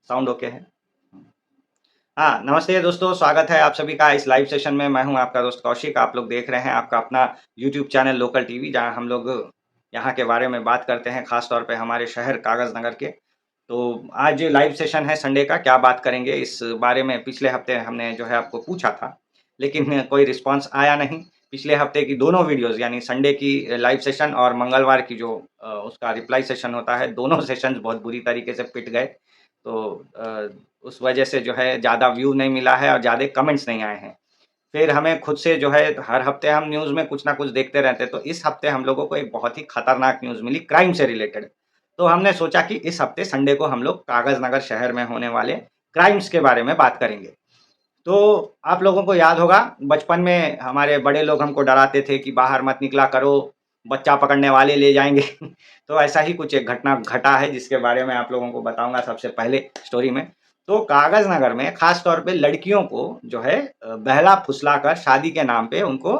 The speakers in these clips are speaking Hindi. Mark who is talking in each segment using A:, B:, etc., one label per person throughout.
A: साउंड ओके है? हाँ, नमस्ते दोस्तों, स्वागत है आप सभी का इस लाइव सेशन में। मैं हूँ आपका दोस्त कौशिक। आप लोग देख रहे हैं आपका अपना यूट्यूब चैनल लोकल टीवी, जहाँ हम लोग यहाँ के बारे में बात करते हैं, ख़ास तौर पे हमारे शहर कागज़ नगर के। तो आज लाइव सेशन है संडे का, क्या बात करेंगे इस बारे में पिछले हफ़्ते हमने जो है आपको पूछा था, लेकिन कोई रिस्पॉन्स आया नहीं। पिछले हफ़्ते की दोनों वीडियोज़ यानी संडे की लाइव सेशन और मंगलवार की जो उसका रिप्लाई सेशन होता है, दोनों सेशंस बहुत बुरी तरीके से पिट गए। तो उस वजह से जो है ज़्यादा व्यू नहीं मिला है और ज़्यादा कमेंट्स नहीं आए हैं। फिर हमें खुद से जो है हर हफ्ते हम न्यूज़ में कुछ ना कुछ देखते रहते हैं, तो इस हफ्ते हम लोगों को एक बहुत ही खतरनाक न्यूज़ मिली क्राइम से रिलेटेड। तो हमने सोचा कि इस हफ्ते संडे को हम लोग कागज़ नगर शहर में होने वाले क्राइम्स के बारे में बात करेंगे। तो आप लोगों को याद होगा बचपन में हमारे बड़े लोग हमको डराते थे कि बाहर मत निकला करो, बच्चा पकड़ने वाले ले जाएँगे। तो ऐसा ही कुछ एक घटना घटा है जिसके बारे में आप लोगों को बताऊँगा सबसे पहले स्टोरी में। तो कागज़ नगर में ख़ास तौर पे लड़कियों को जो है बहला-फुसला कर शादी के नाम पे उनको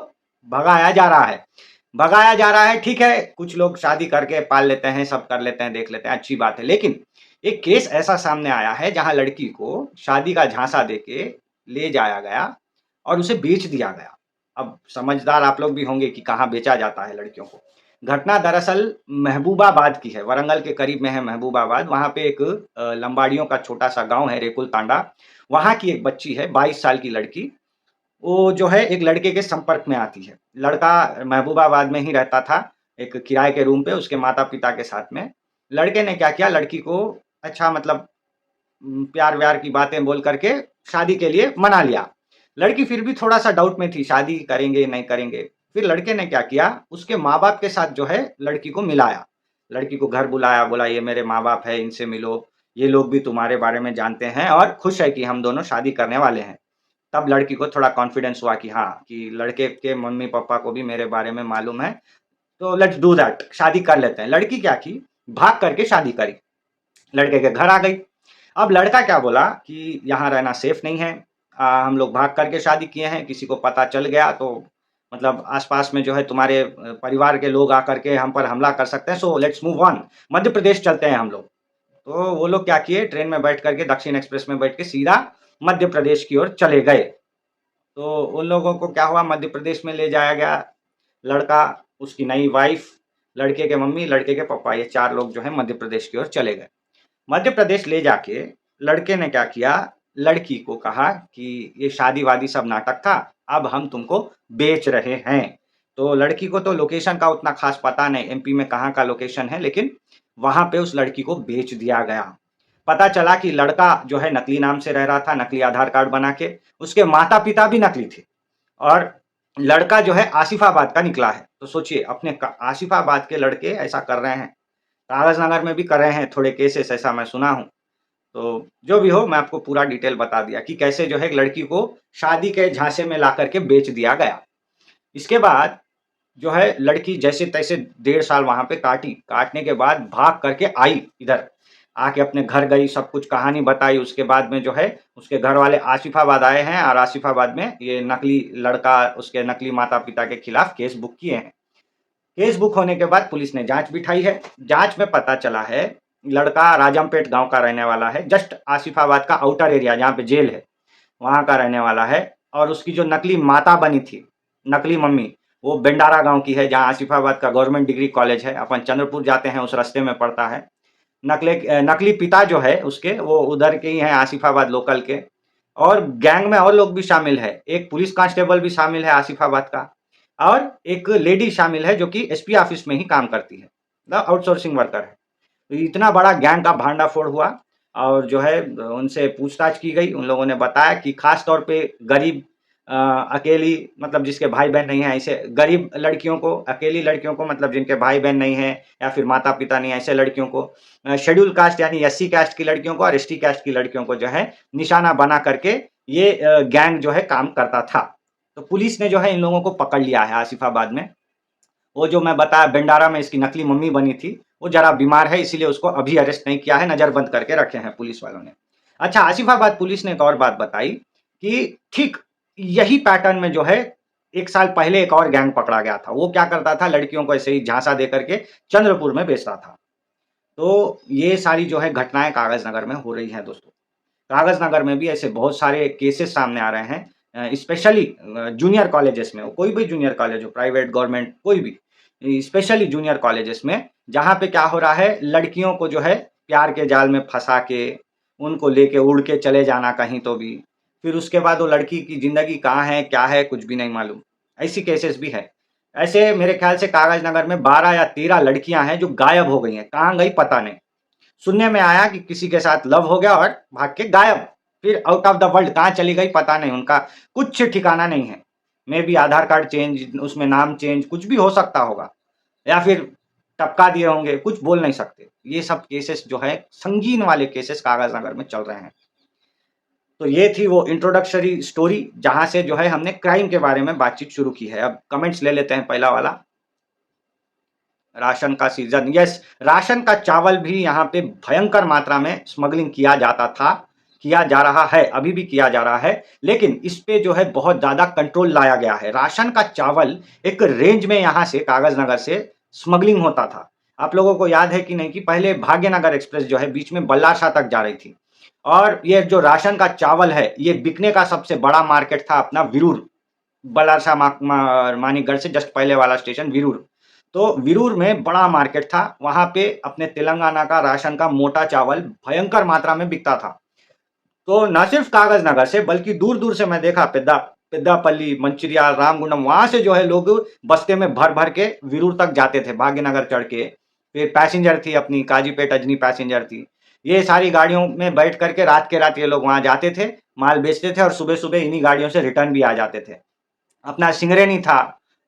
A: भगाया जा रहा है। भगाया जा रहा है ठीक है, कुछ लोग शादी करके पाल लेते हैं, सब कर लेते हैं, देख लेते हैं, अच्छी बात है। लेकिन एक केस ऐसा सामने आया है जहाँ लड़की को शादी का झांसा देके ले जाया गया और उसे बेच दिया गया। अब समझदार आप लोग भी होंगे कि कहाँ बेचा जाता है लड़कियों को। घटना दरअसल महबूबाबाद की है, वरंगल के करीब में है महबूबाबाद। वहाँ पे एक लंबाड़ियों का छोटा-सा गाँव है रेकुल तांडा। वहाँ की एक बच्ची है 22 साल की लड़की, वो जो है एक लड़के के संपर्क में आती है। लड़का महबूबाबाद में ही रहता था, एक किराए के रूम पे उसके माता-पिता के साथ में। लड़के ने क्या किया, लड़की को अच्छा मतलब प्यार-व्यार की बातें बोल कर के शादी के लिए मना लिया। लड़की फिर भी थोड़ा-सा डाउट में थी, शादी करेंगे, नहीं करेंगे। फिर लड़के ने क्या किया, उसके माँ-बाप के साथ जो है लड़की को मिलाया। लड़की को घर बुलाया, बोला ये मेरे माँ-बाप हैं, इनसे मिलो। ये लोग भी तुम्हारे बारे में जानते हैं और खुश है कि हम दोनों शादी करने वाले हैं। तब लड़की को थोड़ा कॉन्फिडेंस हुआ कि हाँ, कि लड़के के मम्मी-पापा को भी मेरे बारे में मालूम है, तो लेट्स डू दैट, शादी कर लेते हैं। लड़की क्या की, भाग करके शादी करी। लड़के के घर आ गई। अब लड़का क्या बोला कि यहाँ रहना सेफ नहीं है। हम लोग भाग करके शादी किए हैं, किसी को पता चल गया तो मतलब आस-पास में जो है तुम्हारे परिवार के लोग आकर के हम पर हमला कर सकते हैं, so let's move on, Madhya Pradesh चलते हैं हम लोग। तो वो लोग क्या किए, ट्रेन में बैठ करके दक्षिण एक्सप्रेस में बैठ के सीधा मध्य प्रदेश की ओर चले गए। तो उन लोगों को क्या हुआ, मध्य प्रदेश में ले जाया गया। लड़का, उसकी नई वाइफ, लड़के के मम्मी, लड़के के पापा, ये 4 लोग जो हैं मध्य प्रदेश की ओर चले गए। मध्य प्रदेश ले जाके लड़के ने क्या किया, लड़की को कहा कि ये शादी-वादी सब नाटक था, अब हम तुमको बेच रहे हैं। तो लड़की को तो लोकेशन का उतना ख़ास पता नहीं, एमपी में कहाँ का लोकेशन है, लेकिन वहाँ पे उस लड़की को बेच दिया गया। पता चला कि लड़का जो है नकली नाम से रह रहा था, नकली आधार कार्ड बना के, उसके माता-पिता भी नकली थे और लड़का जो है आसिफाबाद का निकला है। तो सोचिए अपने क आसिफाबाद के लड़के ऐसा कर रहे हैं। कागज़ नगर में भी कर रहे हैं थोड़े केसेस, ऐसा मैं सुना हूँ। तो जो भी हो, मैं आपको पूरा डिटेल बता दिया कि कैसे जो है एक लड़की को शादी के झांसे में ला करके बेच दिया गया। इसके बाद जो है लड़की जैसे-तैसे 1.5 साल वहाँ पे काटी, काटने के बाद भाग करके आई इधर, आके अपने घर गई, सब कुछ कहानी बताई। उसके बाद में जो है उसके घर वाले आसिफाबाद आए हैं और आसिफाबाद में ये नकली लड़का, उसके नकली माता-पिता के खिलाफ केस बुक किए हैं। केस बुक होने के बाद पुलिस ने जाँच बिठाई है। जाँच में पता चला है, लड़का राजमपेट गाँव का रहने वाला है, जस्ट आसिफाबाद का आउटर एरिया जहाँ पे जेल है, वहाँ का रहने वाला है और उसकी जो नकली माता बनी थी, नकली मम्मी, वो बेंडारा गाँव की है, जहाँ आसिफाबाद का गवर्नमेंट डिग्री कॉलेज है। अपन चंद्रपुर जाते हैं, उस रास्ते में पड़ता है। नकली पिता जो है उसके, वो उधर के ही हैं, आसिफाबाद लोकल के। और गैंग में और लोग भी शामिल है। एक पुलिस कांस्टेबल भी शामिल है आसिफाबाद का और एक लेडी शामिल है जो कि एसपी ऑफिस में ही काम करती है, मतलब आउटसोर्सिंग वर्कर है। तो इतना बड़ा गैंग का भांडाफोड़ हुआ और जो है उनसे पूछताछ की गई। उन लोगों ने बताया कि खास तौर पे गरीब अ, अकेली, मतलब जिसके भाई-बहन नहीं हैं, ऐसे गरीब लड़कियों को, अकेली लड़कियों को, मतलब जिनके भाई-बहन नहीं हैं या फिर माता-पिता नहीं हैं, ऐसे लड़कियों को, शेड्यूल कास्ट यानी एससी कास्ट की लड़कियों को और एसटी कास्ट की लड़कियों को जो है निशाना बना करके ये गैंग जो है काम करता था। तो पुलिस ने जो है इन लोगों को पकड़ लिया है आसिफाबाद में। वो जो मैं बताया बेंडारा में इसकी नकली मम्मी बनी थी, वो ज़रा बीमार है, इसीलिए उसको अभी अरेस्ट नहीं किया है, नज़रबंद करके रखे हैं पुलिस वालों ने। अच्छा, आसिफाबाद पुलिस ने एक और बात बताई कि ठीक यही पैटर्न में जो है 1 साल पहले एक और गैंग पकड़ा गया था। वो क्या करता था, लड़कियों को ऐसे ही झांसा दे करके चंद्रपुर में बेचता था। तो ये सारी जो है घटनाएँ कागज़ नगर में हो रही हैं दोस्तों। कागज़ नगर में भी ऐसे बहुत सारे केसेस सामने आ रहे हैं, स्पेशली जूनियर कॉलेजेस में, कोई भी जूनियर कॉलेज हो, प्राइवेट, गवर्नमेंट, कोई भी, स्पेशली जूनियर कॉलेजेस में, जहाँ पे क्या हो रहा है, लड़कियों को जो है प्यार के जाल में फँसा के, उनको लेके उड़ के चले जाना कहीं तो भी, फिर उसके बाद वो लड़की की ज़िंदगी कहाँ है, क्या है, कुछ भी नहीं मालूम। ऐसी केसेस भी हैं। ऐसे मेरे ख़्याल से कागज़ नगर में 12 या 13 लड़कियाँ हैं जो गायब हो गई हैं, कहाँ गई पता नहीं। सुनने में आया कि किसी के साथ लव हो गया और भाग के गायब, फिर आउट ऑफ द वर्ल्ड कहाँ चली गई पता नहीं, उनका कुछ ठिकाना नहीं है। मेबी आधार कार्ड चेंज, उसमें नाम चेंज, कुछ भी हो सकता होगा, या फिर टपका दिए होंगे, कुछ बोल नहीं सकते। ये सब केसेस जो है, संगीन वाले केसेस कागज़ नगर में चल रहे हैं। तो ये थी वो इंट्रोडक्टरी स्टोरी, जहाँ से जो है हमने क्राइम के बारे में बातचीत शुरू की है। अब कमेंट्स ले लेते हैं, पहला वाला। राशन का सीज़न, यस, राशन का चावल भी यहाँ पे भयंकर मात्रा में स्मगलिंग किया जाता था, किया जा रहा है, अभी भी किया जा रहा है, लेकिन इस पे जो है बहुत ज़्यादा कंट्रोल लाया गया है। राशन का चावल एक रेंज में यहाँ से कागज़ नगर से स्मगलिंग होता था। आप लोगों को याद है कि नहीं कि पहले भाग्यनगर एक्सप्रेस जो है बीच में बल्लारशाह तक जा रही थी, और ये जो राशन का चावल है, ये बिकने का सबसे बड़ा मार्केट था अपना विरूर, बल्लारशाह मानिकगढ़ से जस्ट पहले वाला स्टेशन विरूर। तो विरूर में बड़ा मार्केट था, वहाँ पे अपने तेलंगाना का राशन का मोटा चावल भयंकर मात्रा में बिकता था। तो ना सिर्फ कागज़ नगर से बल्कि दूर-दूर से मैं देखा, पेद्दापल्ली, मंचिरियाल, रामगुंडम, वहाँ से जो है लोग बस्ते में भर-भर के विरूर तक जाते थे, भाग्यनगर चढ़ के। फिर पैसेंजर थी अपनी काजीपेट अजनी पैसेंजर थी। ये सारी गाड़ियों में बैठ कर के रात के रात ये लोग वहाँ जाते थे, माल बेचते थे और सुबह-सुबह इन्हीं गाड़ियों से रिटर्न भी आ जाते थे। अपना सिंगरेनी था,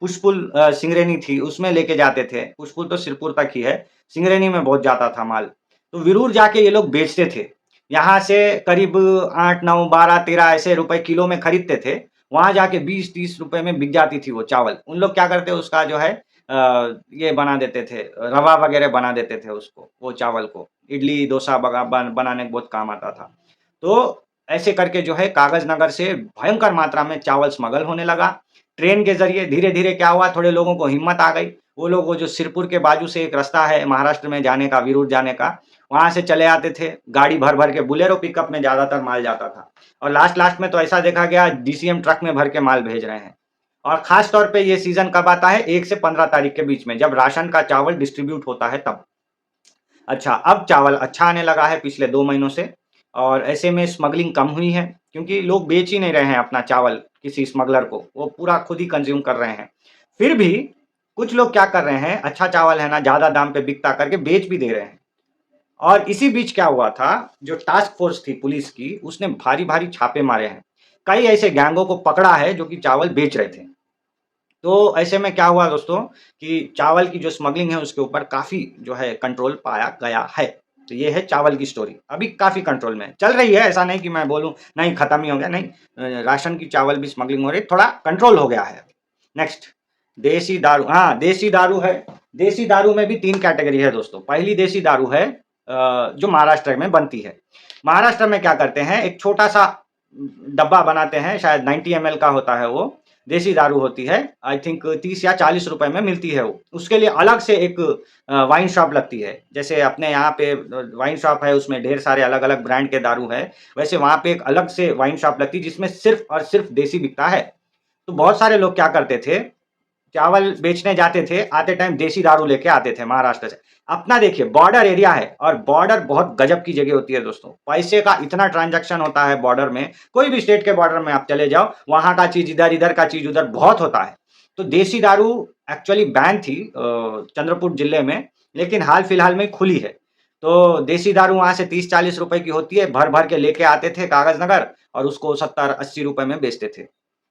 A: पुष्पुल सिंगरेनी थी, उसमें लेके जाते थे। पुष्पुल तो सिरपुर तक ही है, सिंगरेनी में बहुत जाता था माल। तो विरूर जाके ये लोग बेचते थे। यहाँ से करीब 8, 9, 12, 13 ऐसे रुपए किलो में खरीदते थे। वहाँ जाके 20-30 रुपए में बिक जाती थी वो चावल। उन लोग क्या करते उसका जो है ये बना देते थे, रवा वगैरह बना देते थे उसको, वो चावल को। इडली, डोसा बनाने में बहुत काम आता था। तो ऐसे करके जो है कागज़ नगर से भयंकर मात्रा में चावल स्मगल होने लगा। ट्रेन के ज़रिए धीरे-धीरे क्या हुआ, थोड़े लोगों को हिम्मत आ गई। वो लोग वो जो सिरपुर के बाजू से एक रास्ता है महाराष्ट्र में जाने का, विरूर जाने का, वहाँ से चले आते थे। गाड़ी भर-भर के बोलेरो पिकअप में ज़्यादातर माल जाता था। और लास्ट-लास्ट में तो ऐसा देखा गया डीसीएम ट्रक में भर के माल भेज रहे हैं। और ख़ास तौर पे ये सीज़न कब आता है, 1 से 15 तारीख के बीच में, जब राशन का चावल डिस्ट्रीब्यूट होता है तब। अच्छा, अब चावल अच्छा आने लगा है पिछले 2 महीनों से, और ऐसे में स्मगलिंग कम हुई है, क्योंकि लोग बेच ही नहीं रहे हैं अपना चावल किसी स्मगलर को, वो पूरा खुद ही कंज़्यूम कर रहे हैं। फिर भी कुछ लोग क्या कर रहे हैं, अच्छा चावल है ना, ज़्यादा दाम पे बिकता करके बेच भी दे रहे हैं। और इसी बीच क्या हुआ था, जो टास्क फ़ोर्स थी पुलिस की, उसने भारी-भारी छापे मारे हैं। कई ऐसे गैंगों को पकड़ा है जो कि चावल बेच रहे थे। तो ऐसे में क्या हुआ दोस्तों कि चावल की जो स्मगलिंग है उसके ऊपर काफ़ी जो है कंट्रोल पाया गया है। तो ये है चावल की स्टोरी। अभी काफ़ी कंट्रोल में है। चल रही है, ऐसा नहीं कि मैं बोलूँ नहीं खत्म ही हो गया, नहीं, राशन की चावल भी स्मगलिंग हो रही है, थोड़ा कंट्रोल हो गया है। नेक्स्ट, देसी दारू। हाँ, देसी दारू है। देसी दारू में भी 3 कैटेगरी है दोस्तों। पहली देसी दारू है जो महाराष्ट्र में बनती है। महाराष्ट्र में क्या करते हैं, एक छोटा-सा डब्बा बनाते हैं, शायद 90 एमएल का होता है वो। देसी दारू होती है, आई थिंक 30 या 40 रुपए में मिलती है वो। उसके लिए अलग से एक वाइन शॉप लगती है। जैसे अपने यहाँ पे वाइन शॉप है, उसमें ढेर सारे अलग-अलग ब्रांड के दारू है, वैसे वहाँ पे एक अलग से वाइन शॉप लगती है जिसमें सिर्फ़ और सिर्फ़ देसी बिकता है। तो बहुत सारे लोग क्या करते थे, चावल बेचने जाते थे, आते टाइम देसी दारू लेके आते थे महाराष्ट्र से। अपना देखिए बॉर्डर एरिया है, और बॉर्डर बहुत गजब की जगह होती है दोस्तों। पैसे का इतना ट्रांज़ैक्शन होता है बॉर्डर में, कोई भी स्टेट के बॉर्डर में आप चले जाओ, वहाँ का चीज़ इधर, इधर का चीज़ उधर, बहुत होता है। तो देसी दारू एक्चुअली बैन थी चंद्रपुर जिले में, लेकिन हाल-फिलहाल में खुली है। तो देसी दारू वहाँ से 30-40 रुपए की होती है, भर-भर के लेके आते थे कागज़ नगर, और उसको 70-80 रुपए में बेचते थे।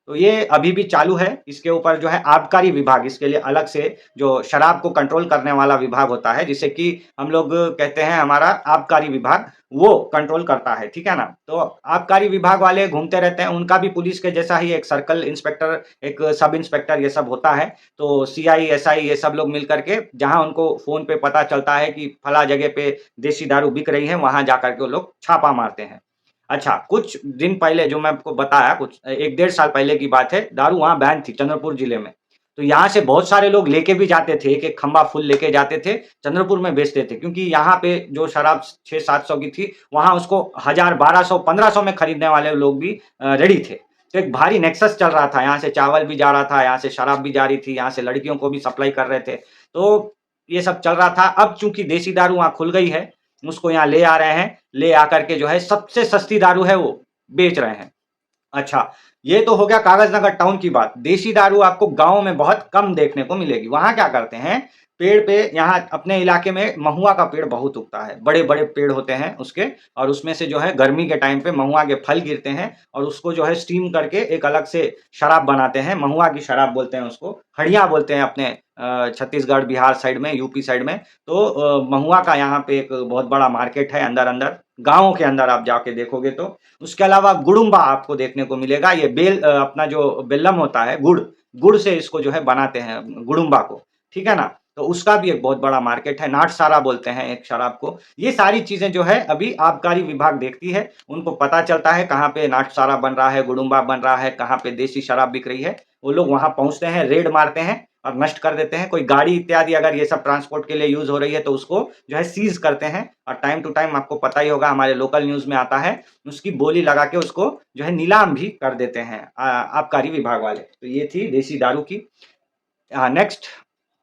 A: तो ये अभी भी चालू है। इसके ऊपर जो है आबकारी विभाग, इसके लिए अलग से जो शराब को कंट्रोल करने वाला विभाग होता है, जिसे कि हम लोग कहते हैं हमारा आबकारी विभाग, वो कंट्रोल करता है, ठीक है ना? तो आबकारी विभाग वाले घूमते रहते हैं, उनका भी पुलिस के जैसा ही एक सर्कल इंस्पेक्टर, एक सब इंस्पेक्टर, ये सब होता है। तो सीआई, एसआई ये सब लोग मिल कर के, जहाँ उनको फ़ोन पे पता चलता है कि फला जगह पे देसी दारू बिक रही है, वहाँ जाकर के वो लोग छापा मारते हैं। अच्छा, कुछ दिन पहले जो मैं आपको बताया, कुछ 1 डेढ़ साल पहले की बात है, दारू वहाँ बैन थी चंद्रपुर जिले में। तो यहाँ से बहुत सारे लोग लेके भी जाते थे, एक-एक खंभा फुल लेके जाते थे, चंद्रपुर में बेचते थे क्योंकि यहाँ पे जो शराब 600-700 की थी, वहाँ उसको 1000, 1200, 1500 में खरीदने वाले लोग भी रेडी थे। तो एक भारी नेक्सस चल रहा था, यहाँ से चावल भी जा रहा था, यहाँ से शराब भी जा रही थी, यहाँ से लड़कियों को भी सप्लाई कर रहे थे। तो ये सब चल रहा था। अब चूँकि देसी दारू वहाँ खुल गई है, उसको यहाँ ले आ रहे हैं, ले आकर के जो है सबसे सस्ती दारू है वो बेच रहे हैं। अच्छा, ये तो हो गया कागज़नगर टाउन की बात। देशी दारू आपको गाँव में बहुत कम देखने को मिलेगी। वहाँ क्या करते हैं, पेड़ पे यहाँ अपने इलाके में महुआ का पेड़ बहुत उगता है। बड़े-बड़े पेड़ होते हैं उसके और उसमें से जो है गर्मी के टाइम पे महुआ के फल गिरते हैं और उसको जो है स्टीम करके एक अलग से शराब बनाते हैं। महुआ की शराब बोलते हैं उसको। हड़िया बोलते हैं अपने छत्तीसगढ़, बिहार साइड में, यूपी साइड में। तो महुआ का यहाँ पे एक बहुत बड़ा मार्केट है अंदर-अंदर। गाँव के अंदर आप जाके देखोगे तो। उसके अलावा गुड़ुम्बा आपको देखने को मिलेगा। ये अपना जो बेल्लम होता है, गुड़ से इसको जो है बनाते हैं गुड़ुम्बा को, ठीक है ना? तो उसका भी एक बहुत बड़ा मार्केट है। नाटसारा बोलते हैं एक शराब को। ये सारी चीज़ें जो है अभी आबकारी विभाग देखती है। उनको पता चलता है कहाँ पे नाटसारा बन रहा है, गुड़ुम्बा बन रहा है, कहाँ पे देसी शराब बिक रही है। वो लोग वहाँ पहुँचते हैं, रेड मारते हैं और नष्ट कर देते हैं। कोई गाड़ी इत्यादि अगर ये सब ट्रांसपोर्ट के लिए यूज़ हो रही है तो उसको जो है सीज़ करते हैं और टाइम टू टाइम आपको पता ही होगा हमारे लोकल न्यूज़ में आता है, उसकी बोली लगा के उसको जो है नीलाम भी कर देते हैं आबकारी विभाग वाले। तो ये थी देसी दारू की। नेक्स्ट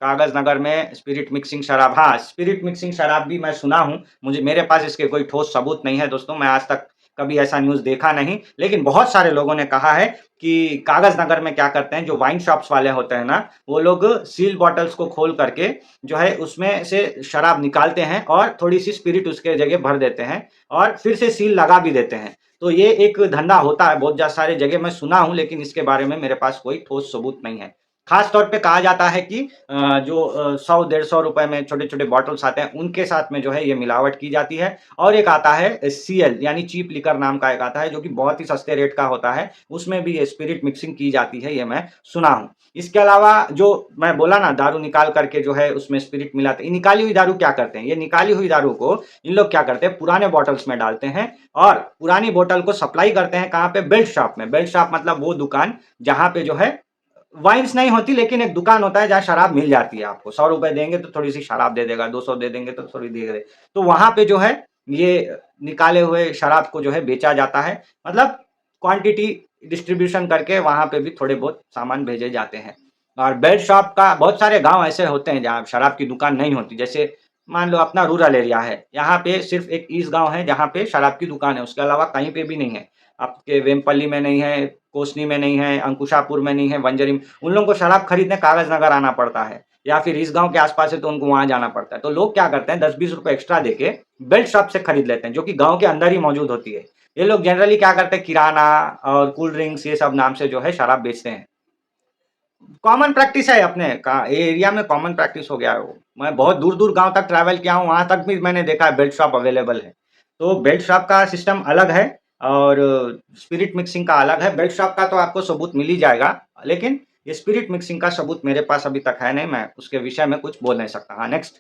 A: कागज़नगर में स्पिरिट मिक्सिंग शराब। हाँ, स्पिरिट मिक्सिंग शराब भी मैं सुना हूँ। मेरे पास इसके कोई ठोस सबूत नहीं है दोस्तों, मैं आज तक कभी ऐसा न्यूज़ देखा नहीं। लेकिन बहुत सारे लोगों ने कहा है कि कागज़नगर में क्या करते हैं, जो वाइन शॉप्स वाले होते हैं ना, वो लोग सील बॉटल्स को खोल करके जो है उसमें से शराब निकालते हैं और थोड़ी-सी स्पिरिट उसके जगह भर देते हैं और फिर से सील लगा भी देते हैं। तो ये एक धंधा होता है, बहुत सारे जगह मैं सुना हूँ, लेकिन इसके बारे में मेरे पास कोई ठोस सबूत नहीं है। खास तौर पे कहा जाता है कि जो 100 डेढ़ ₹100 में छोटे-छोटे बॉटल्स आते हैं, उनके साथ में जो है ये मिलावट की जाती है और एक आता है सीएल यानी चीप लिकर नाम का एक आता है, जो कि बहुत ही सस्ते रेट का होता है। उसमें भी ये स्पिरिट मिक्सिंग की जाती है, ये मैं सुना हूँ। इसके अलावा जो मैं बोला ना दारू निकाल करके जो है उसमें स्पिरिट मिलाते हैं, ये निकाली हुई दारू क्या करते हैं? ये निकाली हुई दारू को इन लोग क्या करते हैं, पुराने बॉटल्स में डालते हैं और पुरानी बॉटल को सप्लाई करते हैं कहाँ पे? बेल्ट शॉप में। बेल्ट शॉप मतलब वो दुकान जहाँ पे जो है वाइन्स नहीं होती, लेकिन एक दुकान होता है जहाँ शराब मिल जाती है आपको। ₹100 देंगे तो थोड़ी-सी शराब दे देगा, 200 दे देंगे तो थोड़ी दे दे। तो वहाँ पे जो है ये निकाले हुए शराब को जो है बेचा जाता है। मतलब क्वांटिटी डिस्ट्रीब्यूशन करके वहाँ पे भी थोड़े बहुत सामान भेजे जाते हैं। और बेल्ट शॉप का बहुत सारे गाँव ऐसे होते हैं जहाँ शराब की दुकान नहीं होती। जैसे मान लो अपना रूरल एरिया है, यहाँ पे सिर्फ़ एक ईस्ट गाँव है जहाँ पे शराब की दुकान है, उसके अलावा कहीं पे भी नहीं है। आपके वेमपल्ली में नहीं है, कोसनी में नहीं है, अंकुशापुर में नहीं है, बंजरी में उन लोगों को शराब खरीदने कागज़नगर आना पड़ता है या फिर इस गाँव के आस-पास है तो उनको वहाँ जाना पड़ता है। तो लोग क्या करते हैं 10-20 रुपए एक्स्ट्रा देके बेल्ट शॉप से खरीद लेते हैं, जो कि गाँव के अंदर ही मौजूद होती है। ये लोग जनरली क्या करते हैं किराना और कोल्ड ड्रिंक्स ये सब नाम से जो है शराब बेचते हैं। कॉमन प्रैक्टिस है अपने का एरिया में कॉमन प्रैक्टिस हो गया है वो। मैं बहुत दूर-दूर गाँव तक ट्रैवल किया हूँ, वहाँ तक भी मैंने देखा है बेल्ट शॉप अवेलेबल है। तो बेल्ट शॉप का सिस्टम अलग है और स्पिरिट मिक्सिंग का अलग है। बेल्ट शॉप का तो आपको सबूत मिल ही जाएगा, लेकिन ये स्पिरिट मिक्सिंग का सबूत मेरे पास अभी तक है नहीं, मैं उसके विषय में कुछ बोल नहीं सकता। हाँ, नेक्स्ट।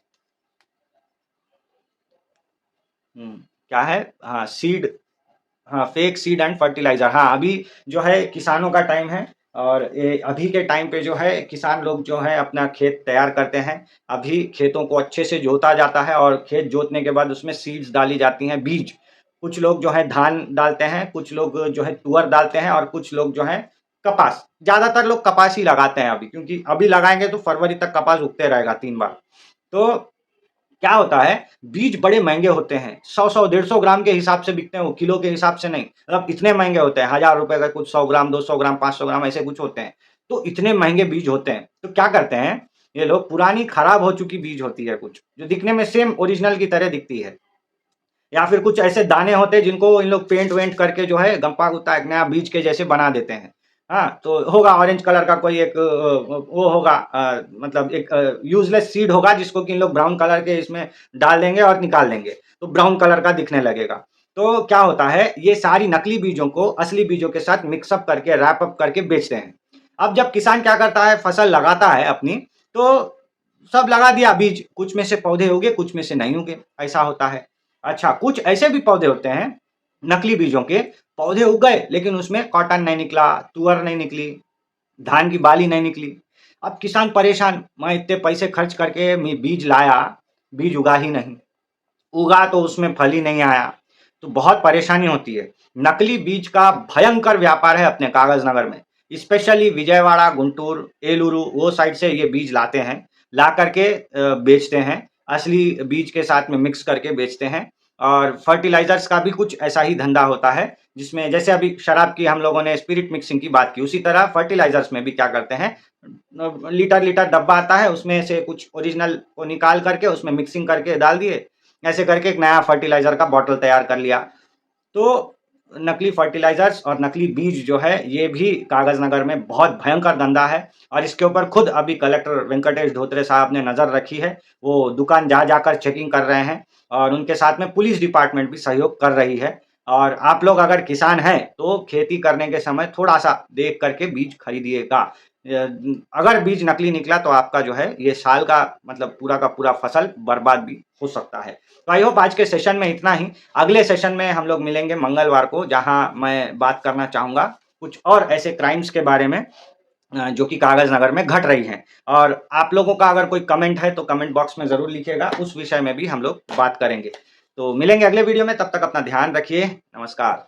A: हुँ, क्या है? हाँ, सीड हाँ, फेक सीड एंड फर्टिलाइज़र हाँ, अभी जो है किसानों का टाइम है और ये अभी के टाइम पे जो है किसान लोग जो है अपना खेत तैयार करते हैं। अभी खेतों को अच्छे से जोता जाता है और खेत जोतने के बाद उसमें सीड्स डाली जाती हैं, बीज। कुछ लोग जो है धान डालते हैं, कुछ लोग जो है तुअर डालते हैं और कुछ लोग जो है कपास। ज़्यादातर लोग कपास ही लगाते हैं अभी क्योंकि अभी लगाएँगे तो फरवरी तक कपास उगते रहेगा 3 बार। तो क्या होता है, बीज बड़े महँगे होते हैं। 100-100 150 ग्राम के हिसाब से बिकते हैं वो, किलो के हिसाब से नहीं। मतलब इतने महँगे होते हैं, ₹1000 का कुछ 100 ग्राम, 200 ग्राम, 500 ग्राम ऐसे कुछ होते हैं। तो इतने महँगे बीज होते हैं, तो क्या करते हैं, ये लोग पुरानी खराब हो चुकी बीज होती है कुछ, जो दिखने में सेम ओरिजिनल की तरह दिखती है। या फिर कुछ ऐसे दाने होते हैं जिनको इन लोग पेंट-वेंट करके जो है गम्पा-गुत्ता एक नया बीज के जैसे बना देते हैं। हाँ, तो होगा ऑरेंज कलर का कोई एक वो होगा मतलब एक यूज़लेस सीड होगा जिसको कि इन लोग ब्राउन कलर के इसमें डाल देंगे और निकाल देंगे, तो ब्राउन कलर का दिखने लगेगा। तो क्या होता है, ये सारी नकली बीजों को असली बीजों के साथ मिक्स अप करके, रैप अप करके बेचते हैं। अब जब किसान क्या करता है, फसल लगाता है अपनी, तो सब लगा दिया बीज, कुछ में से पौधे उगे, कुछ में से नहीं उगे, ऐसा होता है। अच्छा, कुछ ऐसे भी पौधे होते हैं, नकली बीजों के, पौधे उग गए लेकिन उसमें कॉटन नहीं निकला, तुअर नहीं निकली, धान की बाली नहीं निकली। अब किसान परेशान, मैं इतने पैसे खर्च करके मैं बीज लाया, बीज उगा ही नहीं, उगा तो उसमें फल ही नहीं आया, तो बहुत परेशानी होती है। नकली बीज का भयंकर व्यापार है अपने कागज़नगर में, स्पेशली विजयवाड़ा, गुंटूर, एलुरु वो साइड से ये बीज लाते हैं, ला कर के बेचते हैं, असली बीज के साथ में मिक्स करके बेचते हैं और फर्टिलाइज़र्स का भी कुछ ऐसा ही धंधा होता है, जिसमें जैसे अभी शराब की हम लोगों ने स्पिरिट मिक्सिंग की बात की, उसी तरह फर्टिलाइज़र्स में भी क्या करते हैं, लीटर-लीटर डब्बा आता है, उसमें से कुछ ओरिजिनल को निकाल करके उसमें मिक्सिंग करके डाल दिए, ऐसे करके एक नया फर्टिलाइज़र का बॉटल तैयार कर लिया। तो नकली फर्टिलाइज़र्स और नकली बीज जो है, ये भी कागज़नगर में बहुत भयंकर धंधा है और इसके ऊपर खुद अभी कलेक्टर वेंकटेश धोत्रे साहब ने नज़र रखी है। वो दुकान जा-जाकर चेकिंग कर रहे हैं और उनके साथ में पुलिस डिपार्टमेंट भी सहयोग कर रही है। और आप लोग अगर किसान हैं, तो खेती करने के समय थोड़ा-सा देख कर के बीज खरीदिएगा। अगर बीज नकली निकला तो आपका जो है, ये साल का मतलब पूरा का पूरा फसल बर्बाद भी हो सकता है। तो आई होप आज के सेशन में इतना ही। अगले सेशन में हम लोग मिलेंगे मंगलवार को, जहाँ मैं बात करना चाहूँगा कुछ और ऐसे क्राइम्स के बारे में जो कि कागज़नगर में घट रही हैं। और आप लोगों का अगर कोई कमेंट है तो कमेंट बॉक्स में ज़रूर लिखिएगा, उस विषय में भी हम लोग बात करेंगे। तो मिलेंगे अगले वीडियो में, तब तक अपना ध्यान रखिए। नमस्कार।